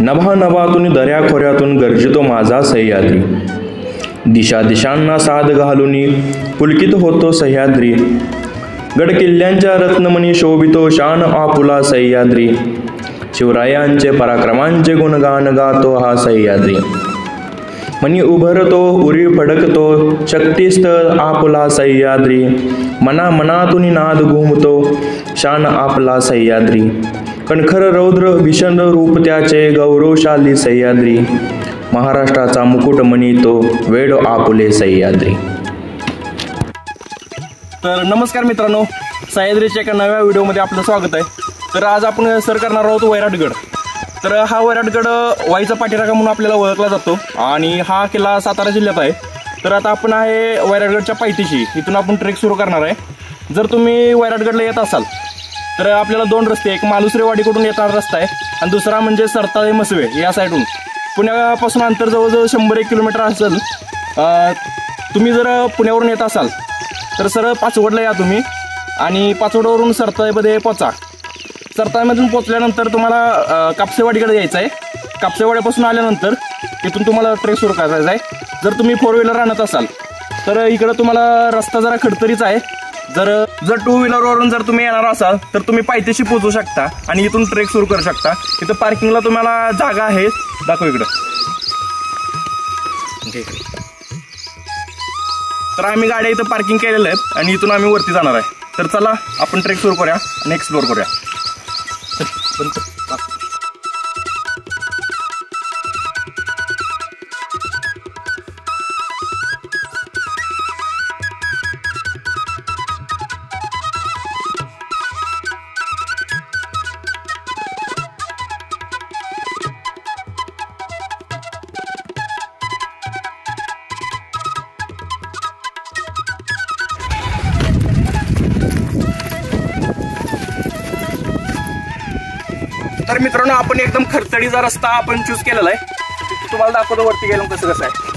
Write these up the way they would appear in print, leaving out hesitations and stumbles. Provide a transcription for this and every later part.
नभानभातून दऱ्याखोऱ्यातून गर्जितो माझा सह्याद्री. दिशा दिशांना साद घालूनी पुलकित होतो सह्याद्री. गडकिल्ल्यांच्या रत्नमणी शोभितो शान आपुला सह्याद्री. शिवरायांचे पराक्रमांचे गुणगान गातो हा सह्याद्री. मनी उभरतो उरी फडकतो शक्तिस्थळ आपला सह्याद्री. मना मनातून नाद घुमतो शान आपला सह्याद्री. कणखर रौद्र भीषण रूप त्याचे गौरवशाली सह्याद्री. महाराष्ट्राचा मुकुट मणितो वेड आपुले सह्याद्री. तर नमस्कार मित्रांनो, सह्याद्रीच्या एका नव्या व्हिडिओमध्ये आपलं स्वागत आहे. तर आज आपण सर करणार आहोत वैराटगड. तर हा वैराटगड वाईचा पाठीराखा म्हणून आपल्याला ओळखला जातो आणि हा किल्ला सातारा जिल्ह्यात आहे. तर आता आपण आहे वैराटगडच्या पायथ्याशी. इथून आपण ट्रेक सुरू करणार आहे. जर तुम्ही वैराटगडला येत असाल तर आपल्याला दोन रस्ते, एक मालुसरेवाडीकडून येणारा रस्ता आहे आणि दुसरा म्हणजे सरताळे मसवे या साईडून. पुण्यापासून अंतर जवळजवळ 100-1 किलोमीटर असेल. तुम्ही जर पुण्यावरून येत असाल तर सरळ पाचवडला या तुम्ही आणि पाचवडवरून सरताळेमध्ये पोचा. सरताळेमधून पोचल्यानंतर तुम्हाला कापसेवाडीकडे यायचं आहे. कापसेवाडीपासून आल्यानंतर इथून तुम्हाला ट्रेक सुरू करायचा आहे. जर तुम्ही 4 व्हीलर आणत असाल तर इकडं तुम्हाला रस्ता जरा खडतरीच आहे. जर 2 व्हीलरवरून जर तुम्ही येणार असाल तर तुम्ही पायथ्याशी पोहोचू शकता आणि इथून ट्रेक सुरू करू शकता. इथं पार्किंगला तुम्हाला जागा आहे, दाखव इकडं. तर आम्ही गाड्या इथं पार्किंग केलेल्या आहेत आणि इथून आम्ही वरती जाणार आहे. तर चला आपण ट्रेक सुरू करूया आणि एक्सप्लोर करूया. तर मित्रांनो, आपण एकदम खडतडीचा रस्ता आपण चूज केलेला आहे. तुम्हाला दाखवतो वरती गेलो कसं कसं आहे.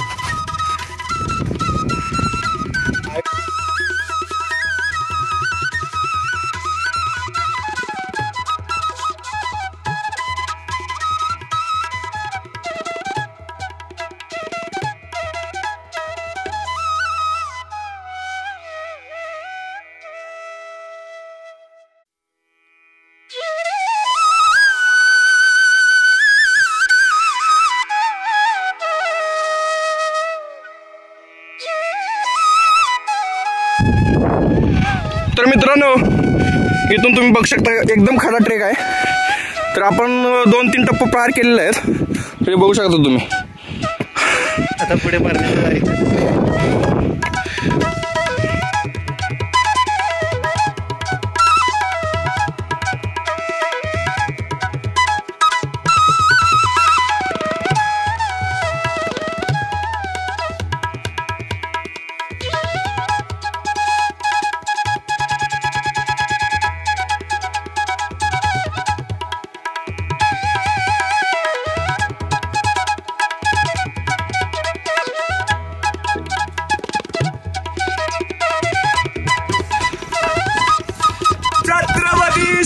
तर मित्रांनो, इथून तुम्ही बघू शकता एकदम खडा ट्रेक आहे. तर आपण 2-3 टप्पे पार केलेले आहेत. ते बघू शकता तुम्ही. आता पुढे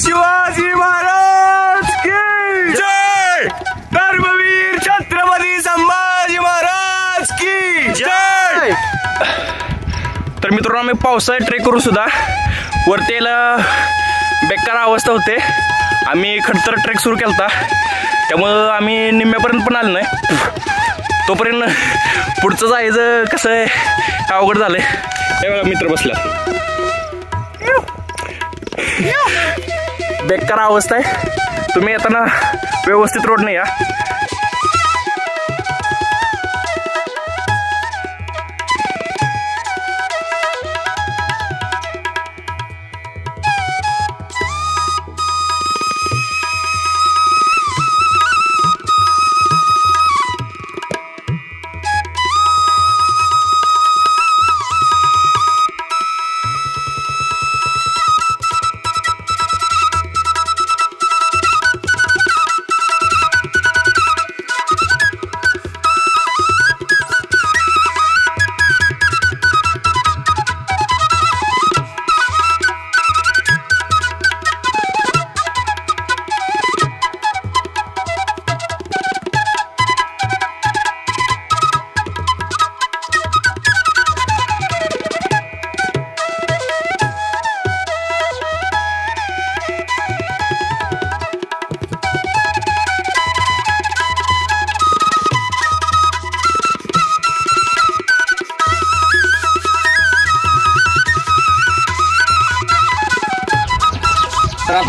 शिवाजी महाराज की जय. धर्मवीर छत्रपती संभाजी महाराज की जय. तर मित्रांनो, आम्ही पावसाळ्यात ट्रेक करू सुद्धा वरती यायला बेकार अवस्था होते. आम्ही खडतर ट्रेक सुरू केला त्यामुळं आम्ही निम्म्यापर्यंत पण आलो नाही. तोपर्यंत पुढचं जायचं कसं आहे अवघड झालंय. हे बघा मित्र बसला. बेकार अवस्था आहे. तुम्ही येताना व्यवस्थित रोड नाही या.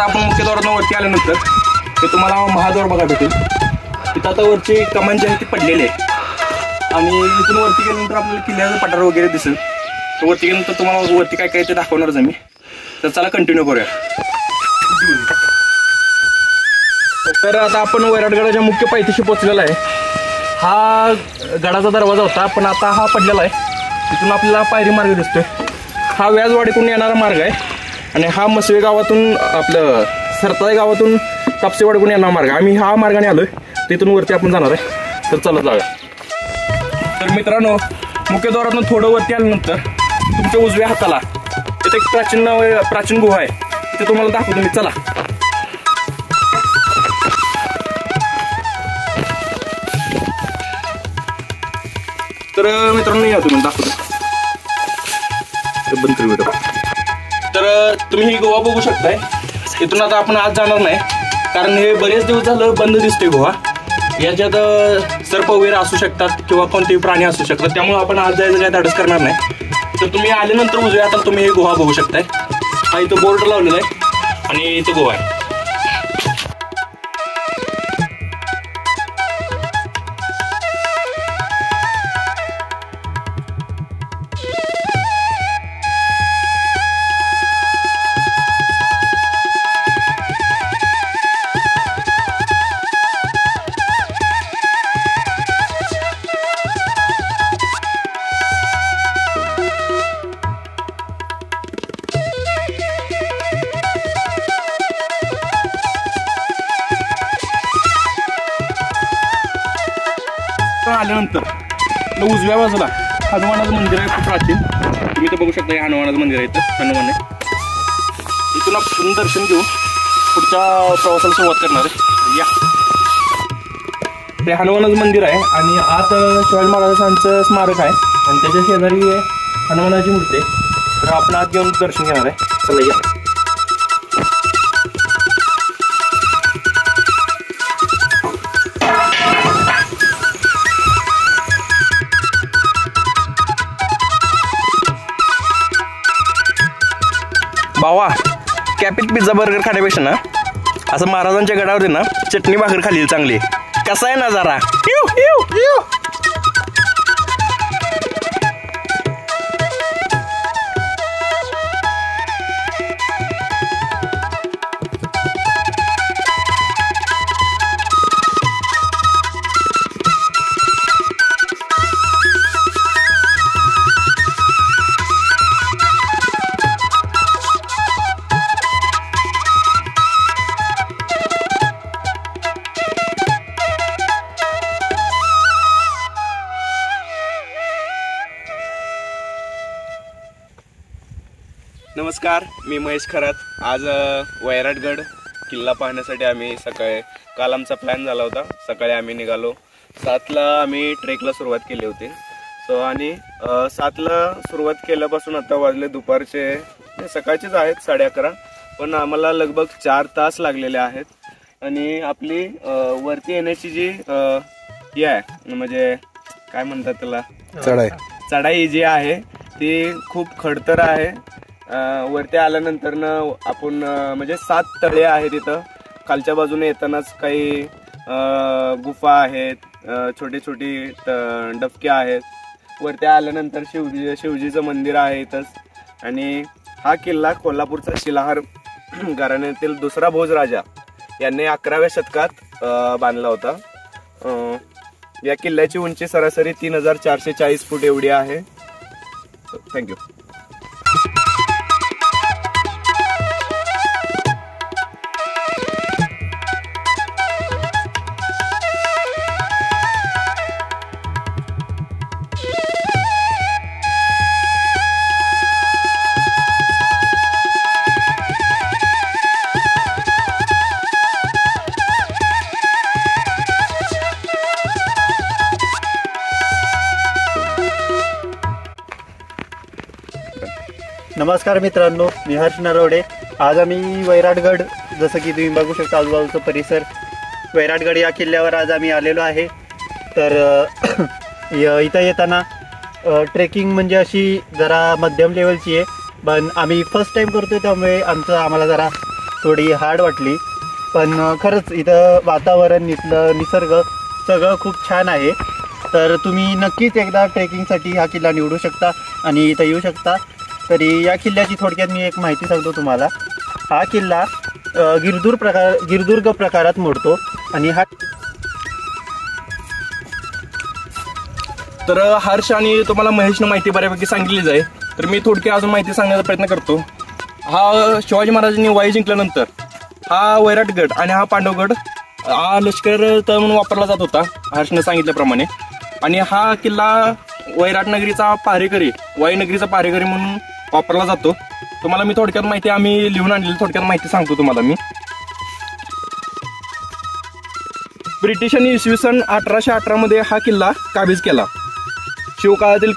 आता आपण मुख्य द्वारातून वरती आल्यानंतर ते तुम्हाला महाद्वार बघा भेटेल. तिथं आता वरची कमान जी आहे ती पडलेली आहे आणि इथून वरती गेल्यानंतर आपल्याला किल्ल्याचं पठार वगैरे दिसेल. तर वरती गेल्यानंतर तुम्हाला वरती काय काय ते दाखवणारच आम्ही. तर चला कंटिन्यू करूया. तर आता आपण वैराटगडाच्या मुख्य पायथ्याशी पोहोचलेला आहे. हा गडाचा दरवाजा होता पण आता हा पडलेला आहे. तिथून आपल्याला पायरी मार्ग दिसतोय. हा व्याजवाडीकडून येणारा मार्ग आहे आणि हा मसवे गावातून आपलं सरताई गावातून कापसेवाडीकडून येणारा मार्ग. आम्ही हा मार्गाने आलोय. तिथून वरती आपण जाणार आहे. तर चला जाऊया. तर मित्रांनो मुख्य द्वारातून थोडं वरती आल्यानंतर तुमच्या उजव्या हाताला तिथे एक प्राचीन गुहा आहे. तिथे तुम्हाला दाखवतो मी. चला. तर मित्रांनो या तुम्ही दाखवतो. बंद कर व्हिडिओ. तर तुम्ही ही गुहा बघू शकताय. इथून आता आपण आज जाणार नाही कारण हे बरेच दिवस झालं बंद दिसते गुहा. याच्यात सर्प वगैरे असू शकतात किंवा कोणतेही प्राणी असू शकतात. त्यामुळे आपण आज जायचं काय धाडस करणार नाही. तर तुम्ही आल्यानंतर उजव्या हाताला तुम्ही ही गुहा बघू शकताय. हा इथं बोर्ड लावलेला आहे आणि इथं गुहा आहे. आल्यानंतर उजव्या बाजूला हनुमानाचं मंदिर आहे खूप प्राचीन. तुम्ही तर बघू शकता. हे हनुमानाचं मंदिर आहे. इथं हनुमान आहे. इथून आपण दर्शन घेऊन पुढच्या प्रवासाला सुरुवात करणार आहे. या ते हनुमानाचं मंदिर आहे आणि आत शिवाजी महाराजांचं स्मारक आहे आणि त्याच्या शेजारी हनुमानाची मूर्ती आहे. तर आपण आत घेऊन दर्शन घेणार आहे. चला या. भावा कॅपिट पिझ्झा बर्गर खाण्यापेक्षा ना असं महाराजांच्या गडावर ना चटणी भाकर खाली चांगली. कसा आहे ना जरा. नमस्कार, मी महेश खरात. आज वैराटगड किल्ला पाहण्यासाठी आम्ही काल आमचा प्लॅन झाला होता. सकाळी आम्ही निघालो. 7ला आम्ही ट्रेकला सुरुवात केली होती. आणि 7ला सुरुवात केल्यापासून आता वाजले दुपारचे सकाळचेच आहेत 11:30. पण आम्हाला लगभग 4 तास लागलेले आहेत. आणि आपली वरती येण्याची जी ही आहे म्हणजे काय म्हणतात त्याला चढाई जी आहे ती खूप खडतर आहे. वरती आल्यानंतर आपण म्हणजे 7 तळे आहेत तिथं. खालच्या बाजूने येतानाच काही गुफा आहेत, छोटी छोटी डबके आहेत. वरती आल्यानंतर शिवजीचं मंदिर आहे इथंच. आणि हा किल्ला कोल्हापूरचा शिलाहार घराण्यातील दुसरा भोजराजा यांनी 11व्या शतकात बांधला होता. या किल्ल्याची उंची सरासरी 3440 फूट एवढी आहे. थँक्यू. नमस्कार मित्रांनो, मी हर्ष नरवडे. आज आम्ही वैराटगड, जसं की तुम्ही बघू शकता आजूबाजूचा परिसर, वैराटगड या किल्ल्यावर आज आम्ही आलेलो आहे. तर इथं येताना ट्रेकिंग म्हणजे अशी जरा मध्यम लेवलची आहे, पण आम्ही फर्स्ट टाईम करतोय त्यामुळे आम्हाला जरा थोडी हार्ड वाटली, पण खरंच इथं वातावरण, इथलं निसर्ग सगळं खूप छान आहे. तर तुम्ही नक्कीच एकदा ट्रेकिंगसाठी हा किल्ला निवडू शकता आणि इथं येऊ शकता. तरी या किल्ल्याची थोडक्यात मी एक माहिती सांगतो तुम्हाला. हा किल्ला गिरदुर्ग प्रकारात मोडतो आणि हा तर हर्ष आणि तुम्हाला महेशनं माहिती बऱ्यापैकी सांगितलीच आहे. तर मी थोडकी अजून माहिती सांगण्याचा प्रयत्न करतो. हा शिवाजी महाराजांनी वाई जिंकल्यानंतर हा वैराटगड आणि हा पांडवगड हा लष्कर तळ म्हणून वापरला जात होता, हर्षनं सांगितल्याप्रमाणे. आणि हा किल्ला वैराटनगरीचा पहारेकरी, वाईनगरीचा पहारेकरी म्हणून वापरला जातो. तुम्हाला मी थोडक्यात माहिती आम्ही लिहून आणलेली थोडक्यात माहिती सांगतो तुम्हाला मी. ब्रिटिशांनी इसवी सन 1818 मध्ये हा किल्ला काबीज केला. शिवकाळातील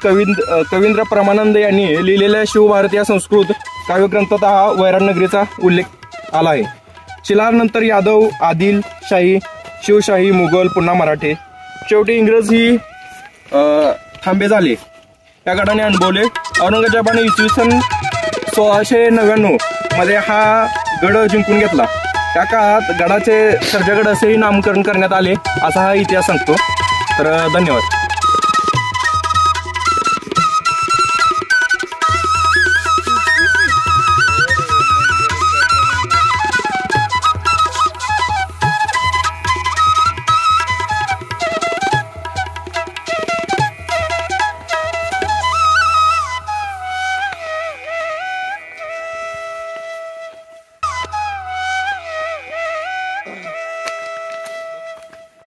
कवींद्र परमानंद यांनी लिहिलेल्या शिवभारती या संस्कृत काव्यग्रंथात हा वैराटनगरीचा उल्लेख आला आहे. शिलाहारनंतर यादव, आदिलशाही, शिवशाही, मुघल, पुन्हा मराठे, शेवटी इंग्रज ही थांबे झाले. या गडाने अनुभवले. औरंगजेबाने इसवी सन 1699 मध्ये हा गड जिंकून घेतला. त्या काळात गडाचे सर्जगड असेही नामकरण करण्यात आले, असा हा इतिहास सांगतो. तर धन्यवाद.